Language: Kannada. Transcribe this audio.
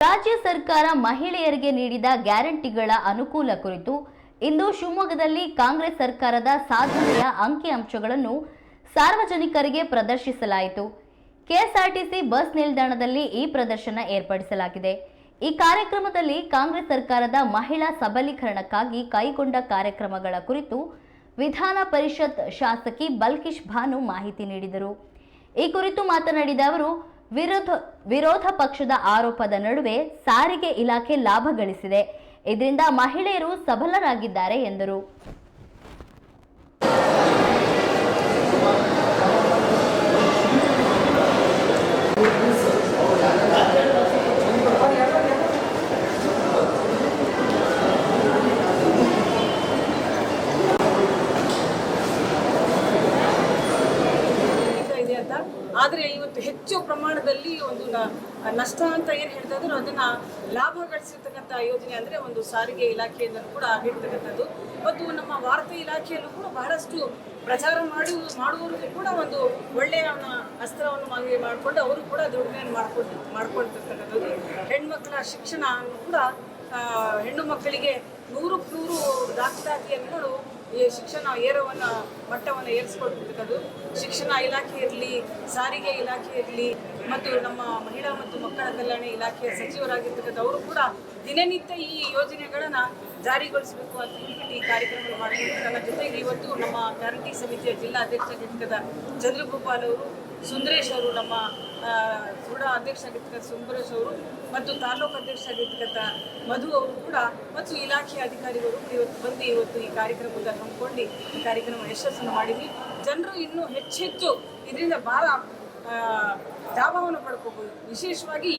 ರಾಜ್ಯ ಸರ್ಕಾರ ಮಹಿಳೆಯರಿಗೆ ನೀಡಿದ ಗ್ಯಾರಂಟಿಗಳ ಅನುಕೂಲ ಕುರಿತು ಇಂದು ಶಿವಮೊಗ್ಗದಲ್ಲಿ ಕಾಂಗ್ರೆಸ್ ಸರ್ಕಾರದ ಸಾಧನೆಯ ಅಂಕಿಅಂಶಗಳನ್ನು ಸಾರ್ವಜನಿಕರಿಗೆ ಪ್ರದರ್ಶಿಸಲಾಯಿತು. ಕೆಎಸ್ಆರ್ಟಿಸಿ ಬಸ್ ನಿಲ್ದಾಣದಲ್ಲಿ ಈ ಪ್ರದರ್ಶನ ಏರ್ಪಡಿಸಲಾಗಿದೆ. ಈ ಕಾರ್ಯಕ್ರಮದಲ್ಲಿ ಕಾಂಗ್ರೆಸ್ ಸರ್ಕಾರದ ಮಹಿಳಾ ಸಬಲೀಕರಣಕ್ಕಾಗಿ ಕೈಗೊಂಡ ಕಾರ್ಯಕ್ರಮಗಳ ಕುರಿತು ವಿಧಾನ ಪರಿಷತ್ ಶಾಸಕಿ ಬಲ್ಕಿಶ್ ಭಾನು ಮಾಹಿತಿ ನೀಡಿದರು. ಈ ಕುರಿತು ಮಾತನಾಡಿದ ಅವರು, ವಿರೋಧ ಪಕ್ಷದ ಆರೋಪದ ನಡುವೆ ಸಾರಿಗೆ ಇಲಾಖೆ ಲಾಭ ಗಳಿಸಿದೆ. ಇದರಿಂದ ಮಹಿಳೆಯರು ಸಬಲರಾಗಿದ್ದಾರೆ ಎಂದರು. ಆದರೆ ಇವತ್ತು ಹೆಚ್ಚು ಪ್ರಮಾಣದಲ್ಲಿ ಒಂದು ನಷ್ಟ ಅಂತ ಏನು ಹೇಳ್ತಾ ಇದ್ರು ಅದನ್ನ ಲಾಭ ಗಳಿಸಿರ್ತಕ್ಕಂಥ ಯೋಜನೆ ಅಂದರೆ ಒಂದು ಸಾರಿಗೆ ಇಲಾಖೆಯಿಂದ ಕೂಡ ಆಗಿರ್ತಕ್ಕಂಥದ್ದು. ಮತ್ತು ನಮ್ಮ ವಾರ್ತಾ ಇಲಾಖೆಯಲ್ಲೂ ಕೂಡ ಬಹಳಷ್ಟು ಪ್ರಚಾರ ಮಾಡುವವರಿಗೂ ಕೂಡ ಒಂದು ಒಳ್ಳೆಯ ಅಸ್ತ್ರವನ್ನು ಮಾಡಿಕೊಂಡು ಅವರು ಕೂಡ ದುಡಿಮೆಯನ್ನು ಮಾಡ್ಕೊಳ್ತಿರ್ತಕ್ಕಂಥದ್ದು. ಹೆಣ್ಮಕ್ಳ ಶಿಕ್ಷಣ ಕೂಡ ಹೆಣ್ಣು ಮಕ್ಕಳಿಗೆ 100ಕ್ಕೆ 100 ದಾಖಲಾತಿಯನ್ನು ಈ ಶಿಕ್ಷಣ ಮಟ್ಟವನ್ನು ಏರಿಸಿಕೊಳ್ತಿರ್ತಕ್ಕಂಥದ್ದು. ಶಿಕ್ಷಣ ಇಲಾಖೆ ಇರಲಿ, ಸಾರಿಗೆ ಇಲಾಖೆ ಇರಲಿ, ಮತ್ತು ನಮ್ಮ ಮಹಿಳಾ ಮತ್ತು ಮಕ್ಕಳ ಕಲ್ಯಾಣ ಇಲಾಖೆಯ ಸಚಿವರಾಗಿರ್ತಕ್ಕಂಥ ಅವರು ಕೂಡ ದಿನನಿತ್ಯ ಈ ಯೋಜನೆಗಳನ್ನು ಜಾರಿಗೊಳಿಸಬೇಕು ಅಂತ ಹೇಳ್ಬಿಟ್ಟು ಈ ಕಾರ್ಯಕ್ರಮ ಮಾಡಿಕೊಂಡು ನನ್ನ ಜೊತೆಗೆ ಇವತ್ತು ನಮ್ಮ ಗ್ಯಾರಂಟಿ ಸಮಿತಿಯ ಜಿಲ್ಲಾ ಅಧ್ಯಕ್ಷರಾಗಿರ್ತಕ್ಕಂಥ ಚಂದ್ರಗೋಪಾಲ್ ಅವರು, ಸುಂದರೇಶ್ ಅವರು, ನಮ್ಮ ಸುಡ ಅಧ್ಯಕ್ಷರಾಗಿರ್ತಕ್ಕಂಥ ಸುಂದರೇಶ್ ಅವರು, ಮತ್ತು ತಾಲೂಕು ಅಧ್ಯಕ್ಷರಾಗಿರ್ತಕ್ಕಂಥ ಮಧು ಅವರು ಕೂಡ, ಮತ್ತು ಇಲಾಖೆಯ ಅಧಿಕಾರಿಗಳು ಇವತ್ತು ಈ ಕಾರ್ಯಕ್ರಮದಲ್ಲಿ ಹಮ್ಮಿಕೊಂಡು ಈ ಕಾರ್ಯಕ್ರಮ ಯಶಸ್ಸನ್ನು ಮಾಡಿದ್ವಿ. ಜನರು ಇನ್ನೂ ಹೆಚ್ಚೆಚ್ಚು ಇದರಿಂದ ಭಾಳ ಲಾಭವನ್ನು ಪಡ್ಕೋಬಹುದು. ವಿಶೇಷವಾಗಿ